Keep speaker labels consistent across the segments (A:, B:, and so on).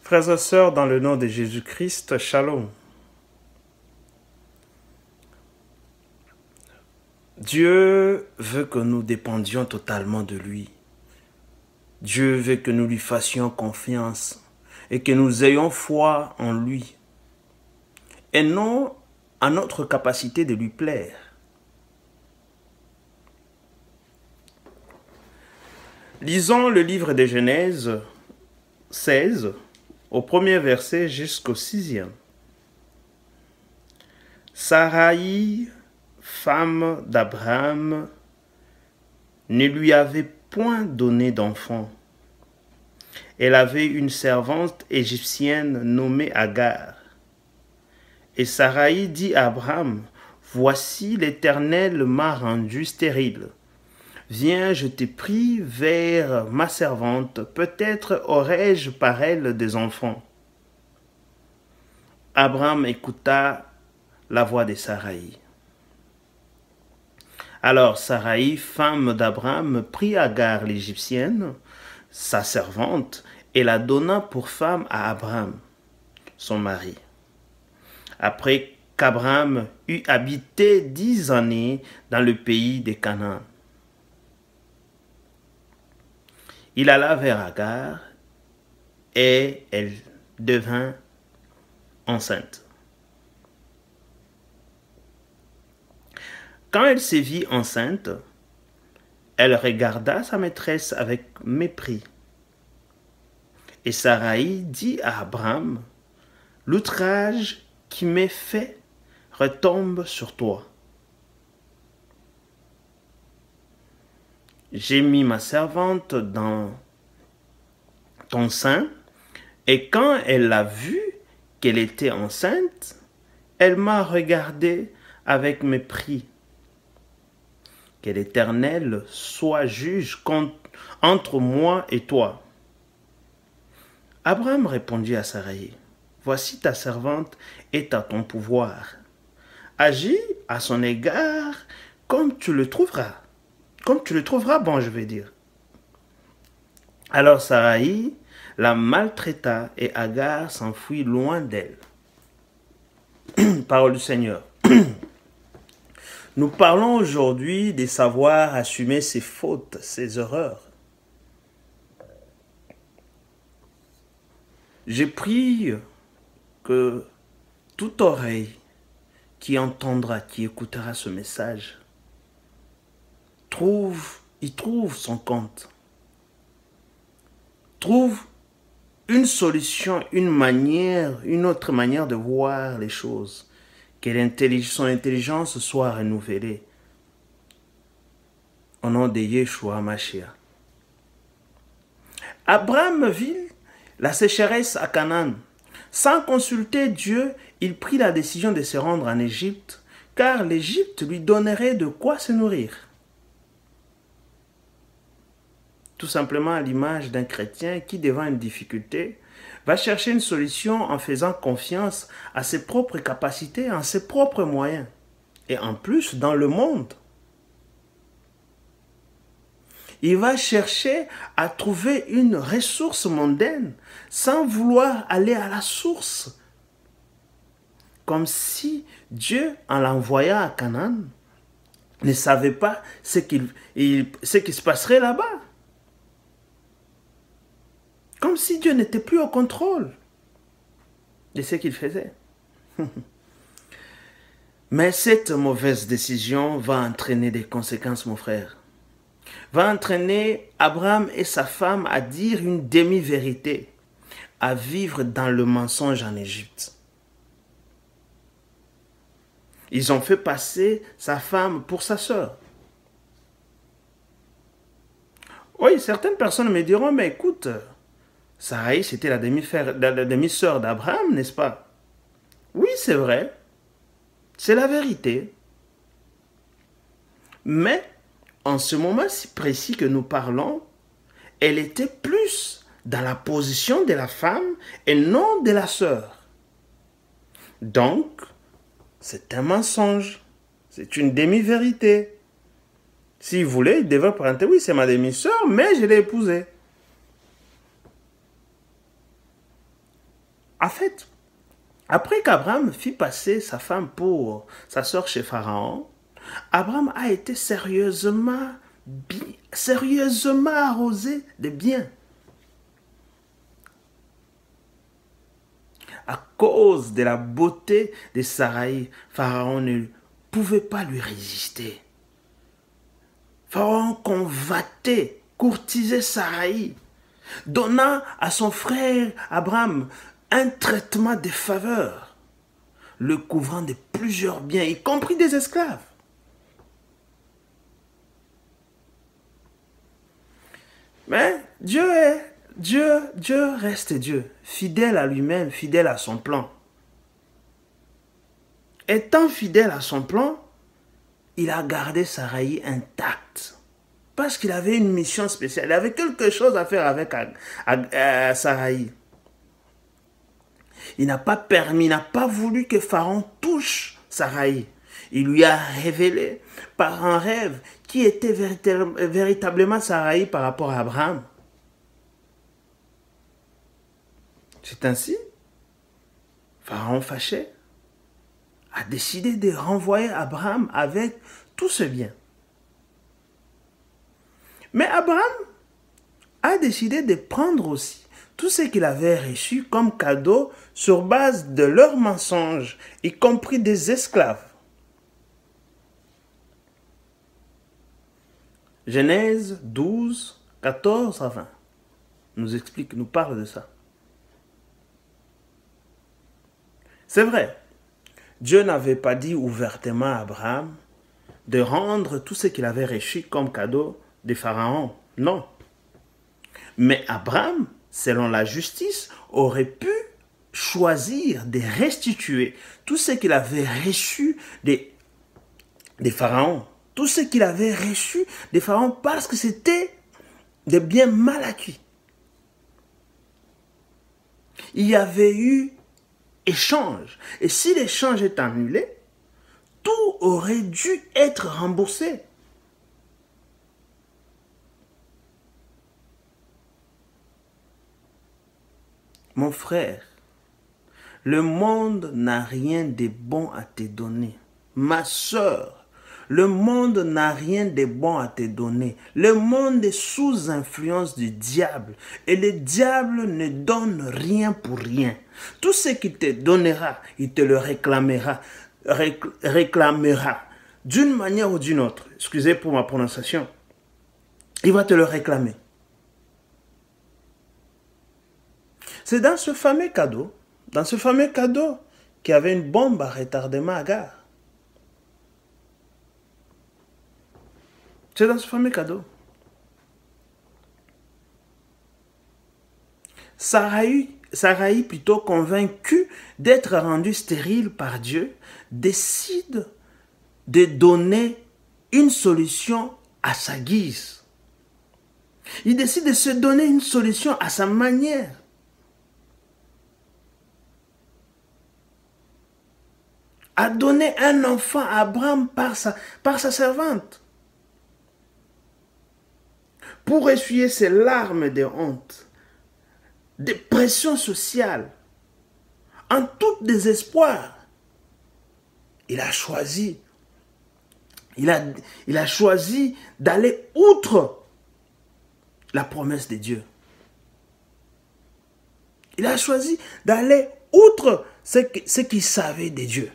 A: Frères et sœurs, dans le nom de Jésus-Christ, Shalom. Dieu veut que nous dépendions totalement de lui. Dieu veut que nous lui fassions confiance et que nous ayons foi en lui et non à notre capacité de lui plaire. Lisons le livre de Genèse 16, au premier verset jusqu'au 6e. Saraï, femme d'Abraham, ne lui avait point donné d'enfant. Elle avait une servante égyptienne nommée Agar. Et Saraï dit à Abraham, « Voici l'Éternel m'a rendu stérile. Viens, je te prie, vers ma servante, peut-être aurai-je par elle des enfants. » Abraham écouta la voix de Saraï. Alors Saraï, femme d'Abraham, prit Agar l'Égyptienne, sa servante, et la donna pour femme à Abraham, son mari. Après qu'Abraham eut habité 10 années dans le pays de Canaan, il alla vers Agar et elle devint enceinte. Quand elle se vit enceinte, elle regarda sa maîtresse avec mépris. Et Saraï dit à Abraham, « L'outrage qui m'est fait retombe sur toi. J'ai mis ma servante dans ton sein, et quand elle a vu qu'elle était enceinte, elle m'a regardé avec mépris. Que l'Éternel soit juge entre moi et toi. » Abraham répondit à Saraï, « Voici ta servante est à ton pouvoir. Agis à son égard comme tu le trouveras. Comme tu le trouveras bon, je vais dire. » Alors Saraï la maltraita et Agar s'enfuit loin d'elle. Parole du Seigneur. Nous parlons aujourd'hui de savoir assumer ses fautes, ses erreurs. Je prie que toute oreille qui entendra, qui écoutera ce message, y trouve son compte, trouve une solution, une autre manière de voir les choses, que son intelligence soit renouvelée. Au nom de Yeshua Mashiach. Abraham vit la sécheresse à Canaan. Sans consulter Dieu, il prit la décision de se rendre en Égypte, car l'Égypte lui donnerait de quoi se nourrir. Tout simplement à l'image d'un chrétien qui, devant une difficulté, va chercher une solution en faisant confiance à ses propres capacités, en ses propres moyens. Et en plus, dans le monde. Il va chercher à trouver une ressource mondaine sans vouloir aller à la source. Comme si Dieu, en l'envoyant à Canaan, ne savait pas ce qui se passerait là-bas. Comme si Dieu n'était plus au contrôle de ce qu'il faisait. Mais cette mauvaise décision va entraîner des conséquences, mon frère. Va entraîner Abraham et sa femme à dire une demi-vérité, à vivre dans le mensonge en Égypte. Ils ont fait passer sa femme pour sa sœur. Oui, certaines personnes me diront, mais écoute, Saraï, c'était la demi-sœur d'Abraham, n'est-ce pas? Oui, c'est vrai. C'est la vérité. Mais, en ce moment si précis que nous parlons, elle était plus dans la position de la femme et non de la sœur. Donc, c'est un mensonge. C'est une demi-vérité. S'il voulait, il devait présenter, oui, c'est ma demi-sœur, mais je l'ai épousée. En fait, après qu'Abraham fit passer sa femme pour sa sœur chez Pharaon, Abraham a été sérieusement arrosé de biens. À cause de la beauté de Sarai, Pharaon ne pouvait pas lui résister. Pharaon convoitait, courtisait Sarai, donnant à son frère Abraham un traitement de faveur, le couvrant de plusieurs biens, y compris des esclaves. Mais Dieu reste Dieu, fidèle à lui-même, fidèle à son plan. Étant fidèle à son plan, il a gardé Sarai intacte. Parce qu'il avait une mission spéciale. Il avait quelque chose à faire avec Sarai. Il n'a pas permis, il n'a pas voulu que Pharaon touche Sarai. Il lui a révélé par un rêve qui était véritablement Sarai par rapport à Abraham. C'est ainsi, Pharaon fâché a décidé de renvoyer Abraham avec tout ce bien. Mais Abraham a décidé de prendre aussi tout ce qu'il avait reçu comme cadeau sur base de leurs mensonges, y compris des esclaves. Genèse 12, 14 à 20 nous parle de ça. C'est vrai, Dieu n'avait pas dit ouvertement à Abraham de rendre tout ce qu'il avait reçu comme cadeau de Pharaon. Non. Mais Abraham, selon la justice, aurait pu choisir de restituer tout ce qu'il avait reçu des Pharaons. Tout ce qu'il avait reçu des Pharaons parce que c'était des biens mal acquis. Il y avait eu échange. Et si l'échange est annulé, tout aurait dû être remboursé. Mon frère, le monde n'a rien de bon à te donner. Ma sœur, le monde n'a rien de bon à te donner. Le monde est sous influence du diable. Et le diable ne donne rien pour rien. Tout ce qu'il te donnera, il te le réclamera. D'une manière ou d'une autre. Excusez pour ma prononciation. Il va te le réclamer. C'est dans ce fameux cadeau, qu'il y avait une bombe à retardement à gare. C'est dans ce fameux cadeau. Sarai, plutôt convaincue d'être rendue stérile par Dieu, décide de donner une solution à sa guise. Il décide de se donner une solution à sa manière. A donné un enfant à Abraham par sa servante. Pour essuyer ses larmes de honte, de pression sociale, en tout désespoir, il a choisi d'aller outre la promesse de Dieu. Il a choisi d'aller outre ce qu'il savait de Dieu.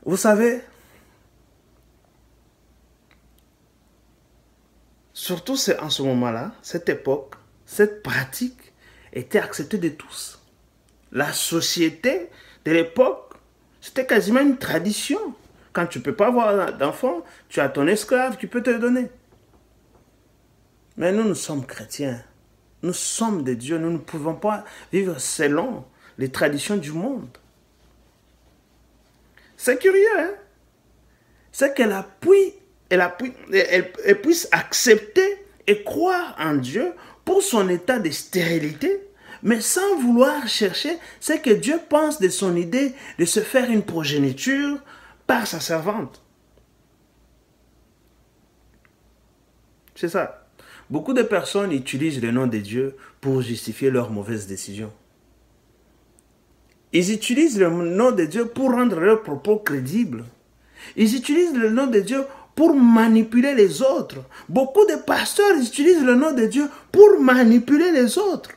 A: Vous savez, surtout en ce moment-là, cette époque, cette pratique était acceptée de tous. La société de l'époque, c'était quasiment une tradition. Quand tu ne peux pas avoir d'enfant, tu as ton esclave qui peut te le donner. Mais nous sommes chrétiens. Nous sommes de Dieu. Nous ne pouvons pas vivre selon les traditions du monde. C'est curieux, hein? C'est qu'elle puisse accepter et croire en Dieu pour son état de stérilité, mais sans vouloir chercher ce que Dieu pense de son idée de se faire une progéniture par sa servante. C'est ça. Beaucoup de personnes utilisent le nom de Dieu pour justifier leurs mauvaises décisions. Ils utilisent le nom de Dieu pour rendre leurs propos crédibles. Ils utilisent le nom de Dieu pour manipuler les autres. Beaucoup de pasteurs utilisent le nom de Dieu pour manipuler les autres.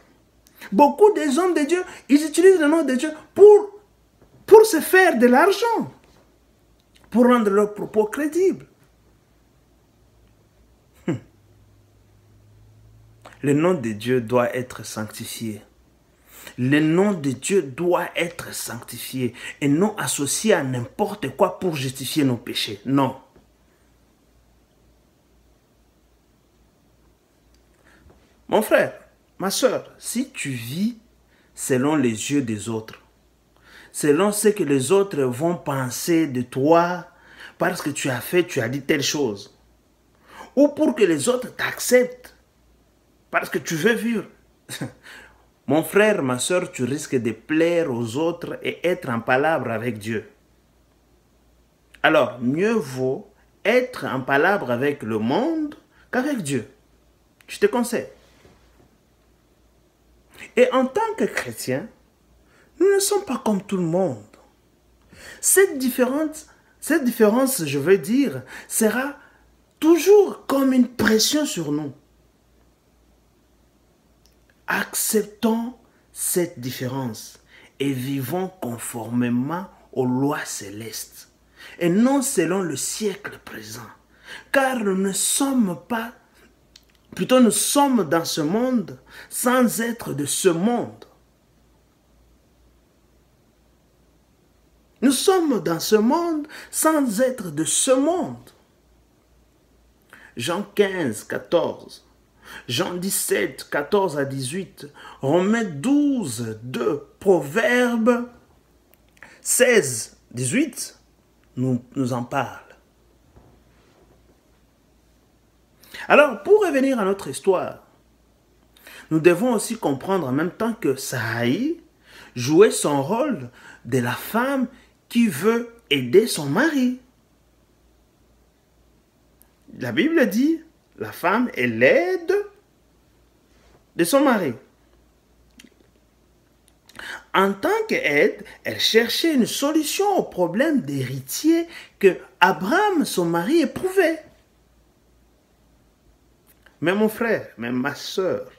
A: Beaucoup des hommes de Dieu, ils utilisent le nom de Dieu pour se faire de l'argent, pour rendre leurs propos crédibles. Le nom de Dieu doit être sanctifié. Le nom de Dieu doit être sanctifié et non associé à n'importe quoi pour justifier nos péchés. Non. Mon frère, ma soeur, si tu vis selon les yeux des autres, selon ce que les autres vont penser de toi parce que tu as dit telle chose, ou pour que les autres t'acceptent parce que tu veux vivre, mon frère, ma soeur, tu risques de plaire aux autres et être en palabre avec Dieu. Alors, mieux vaut être en palabre avec le monde qu'avec Dieu. Je te conseille. Et en tant que chrétiens, nous ne sommes pas comme tout le monde. Cette différence, je veux dire, sera toujours comme une pression sur nous. Acceptons cette différence et vivons conformément aux lois célestes et non selon le siècle présent. Car nous sommes dans ce monde sans être de ce monde. Nous sommes dans ce monde sans être de ce monde. Jean 15, 14. Jean 17, 14 à 18, Romains 12, 2, Proverbes 16, 18 nous en parle. Alors, pour revenir à notre histoire, nous devons aussi comprendre en même temps que Saraï jouait son rôle de la femme qui veut aider son mari. La Bible dit, la femme est l'aide de son mari. En tant qu'aide, elle cherchait une solution au problème d'héritier que Abraham, son mari, éprouvait. Mais mon frère, mais ma soeur,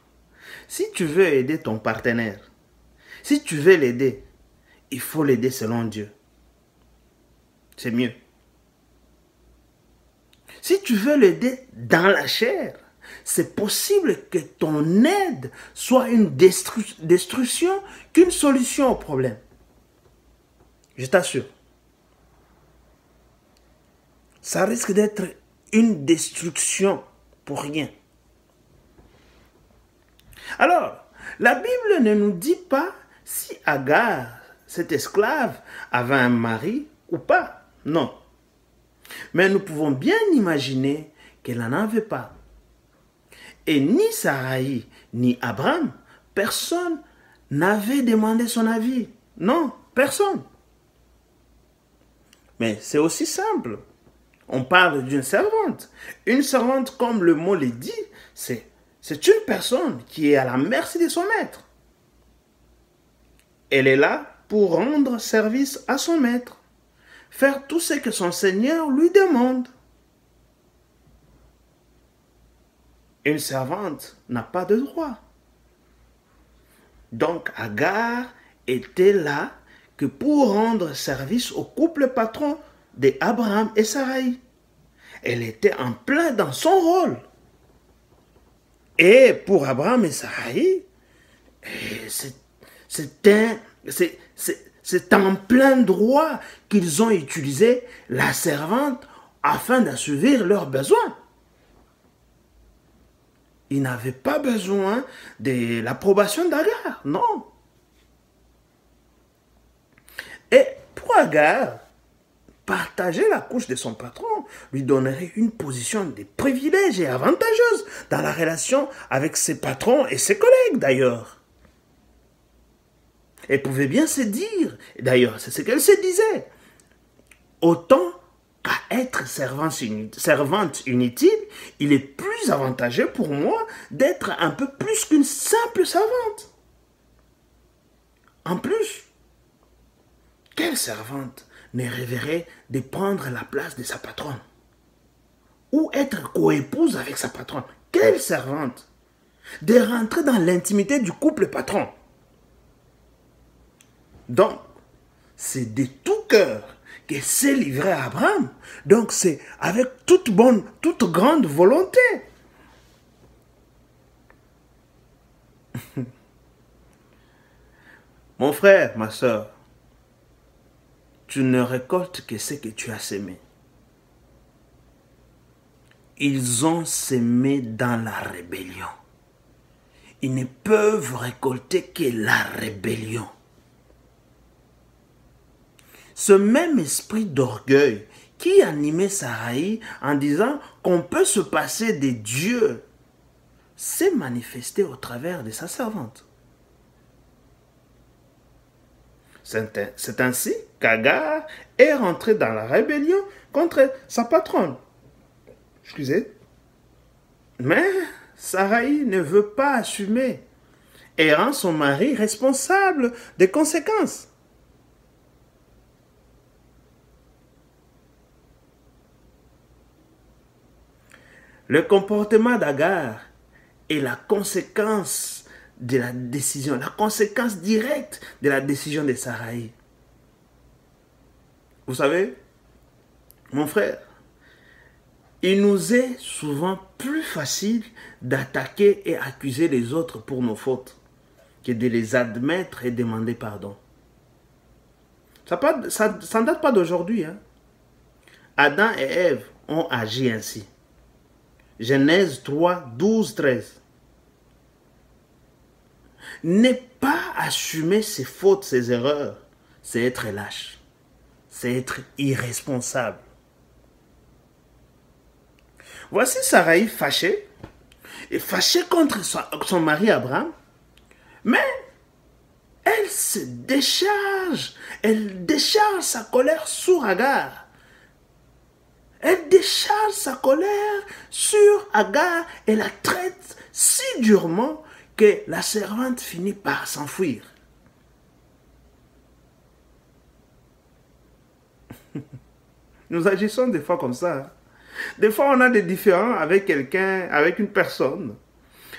A: si tu veux aider ton partenaire, si tu veux l'aider, il faut l'aider selon Dieu. C'est mieux. Si tu veux l'aider dans la chair, c'est possible que ton aide soit une destruction qu'une solution au problème. Je t'assure. Ça risque d'être une destruction pour rien. Alors, la Bible ne nous dit pas si Agar, cette esclave, avait un mari ou pas. Non. Mais nous pouvons bien imaginer qu'elle n'en avait pas. Et ni Saraï, ni Abraham, personne n'avait demandé son avis. Non, personne. Mais c'est aussi simple. On parle d'une servante. Une servante, comme le mot le dit, c'est une personne qui est à la merci de son maître. Elle est là pour rendre service à son maître, faire tout ce que son Seigneur lui demande. Une servante n'a pas de droit. Donc Agar était là que pour rendre service au couple patron d'Abraham et Saraï. Elle était en plein dans son rôle. Et pour Abraham et Saraï, c'est en plein droit qu'ils ont utilisé la servante afin d'assouvir leurs besoins. Ils n'avaient pas besoin de l'approbation d'Agar, non. Et pour Agar, partager la couche de son patron lui donnerait une position de privilège et avantageuse dans la relation avec ses patrons et ses collègues d'ailleurs. Elle pouvait bien se dire, d'ailleurs c'est ce qu'elle se disait, autant qu'à être servante inutile, il est plus avantageux pour moi d'être un peu plus qu'une simple servante. En plus, quelle servante ne rêverait de prendre la place de sa patronne? Ou être coépouse avec sa patronne? Quelle servante? De rentrer dans l'intimité du couple patron. Donc, c'est de tout cœur que s'est livré à Abraham. Donc, c'est avec toute grande volonté. Mon frère, ma soeur, tu ne récoltes que ce que tu as semé. Ils ont semé dans la rébellion. Ils ne peuvent récolter que la rébellion. Ce même esprit d'orgueil qui animait Saraï en disant qu'on peut se passer des dieux s'est manifesté au travers de sa servante. C'est ainsi qu'Agar est rentrée dans la rébellion contre sa patronne. Excusez. Mais Saraï ne veut pas assumer et rend son mari responsable des conséquences. Le comportement d'Agar est la conséquence de la décision, la conséquence directe de la décision de Saraï. Vous savez, mon frère, il nous est souvent plus facile d'attaquer et accuser les autres pour nos fautes que de les admettre et demander pardon. Ça ne date pas d'aujourd'hui. Hein? Adam et Ève ont agi ainsi. Genèse 3, 12, 13. Ne pas assumer ses fautes, ses erreurs, c'est être lâche. C'est être irresponsable. Voici Saraï fâchée, et fâchée contre son mari Abraham, mais elle se décharge, elle décharge sa colère sur Agar. Elle décharge sa colère sur Agar et la traite si durement que la servante finit par s'enfuir. Nous agissons des fois comme ça. Des fois, on a des différends avec quelqu'un, avec une personne,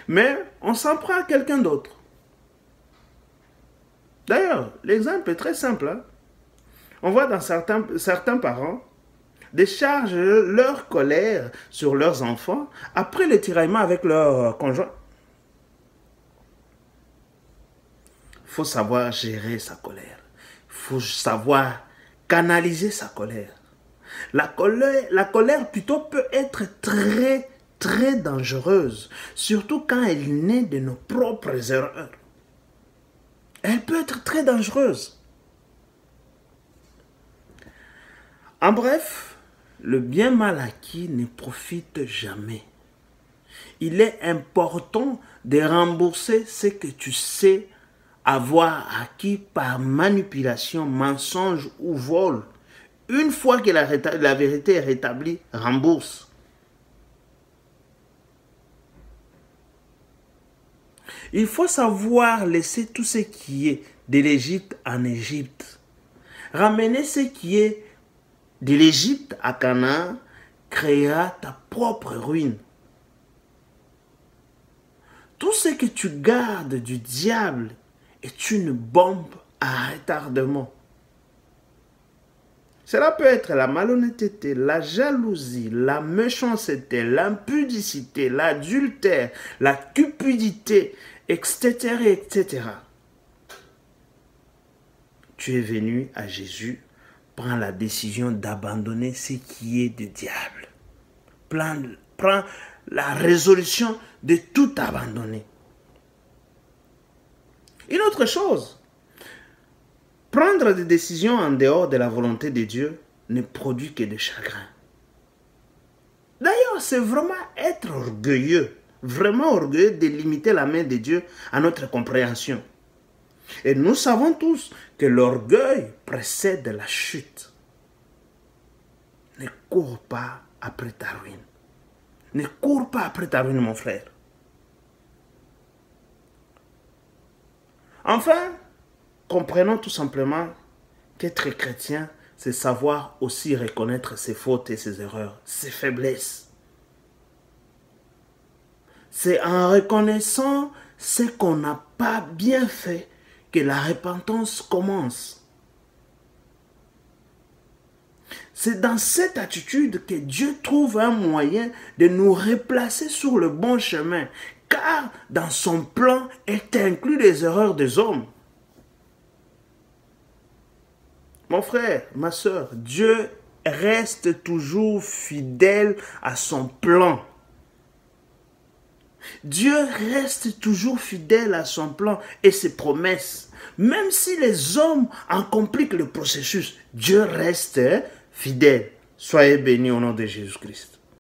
A: mais on s'en prend à quelqu'un d'autre. D'ailleurs, l'exemple est très simple. Hein? On voit dans certains parents déchargent leur colère sur leurs enfants après le tiraillement avec leur conjoint. Il faut savoir gérer sa colère. Il faut savoir canaliser sa colère. La colère plutôt peut être très, très dangereuse, surtout quand elle naît de nos propres erreurs. Elle peut être très dangereuse. En bref, le bien mal acquis ne profite jamais. Il est important de rembourser ce que tu sais avoir acquis par manipulation, mensonge ou vol. Une fois que la vérité est rétablie, rembourse. Il faut savoir laisser tout ce qui est de l'Égypte en Égypte. Ramener ce qui est de l'Égypte à Canaan créera ta propre ruine. Tout ce que tu gardes du diable est une bombe à retardement. Cela peut être la malhonnêteté, la jalousie, la méchanceté, l'impudicité, l'adultère, la cupidité, etc., etc. Tu es venu à Jésus, prends la décision d'abandonner ce qui est du diable. Prends la résolution de tout abandonner. Une autre chose, prendre des décisions en dehors de la volonté de Dieu ne produit que de chagrin. D'ailleurs, c'est vraiment être orgueilleux, vraiment orgueilleux de limiter la main de Dieu à notre compréhension. Et nous savons tous que l'orgueil précède la chute. Ne cours pas après ta ruine. Ne cours pas après ta ruine, mon frère. Enfin, comprenons tout simplement qu'être chrétien, c'est savoir aussi reconnaître ses fautes et ses erreurs, ses faiblesses. C'est en reconnaissant ce qu'on n'a pas bien fait que la repentance commence. C'est dans cette attitude que Dieu trouve un moyen de nous replacer sur le bon chemin, car dans son plan est inclus les erreurs des hommes. Mon frère, ma soeur, Dieu reste toujours fidèle à son plan. Dieu reste toujours fidèle à son plan et ses promesses. Même si les hommes en compliquent le processus, Dieu reste fidèle. Soyez bénis au nom de Jésus-Christ.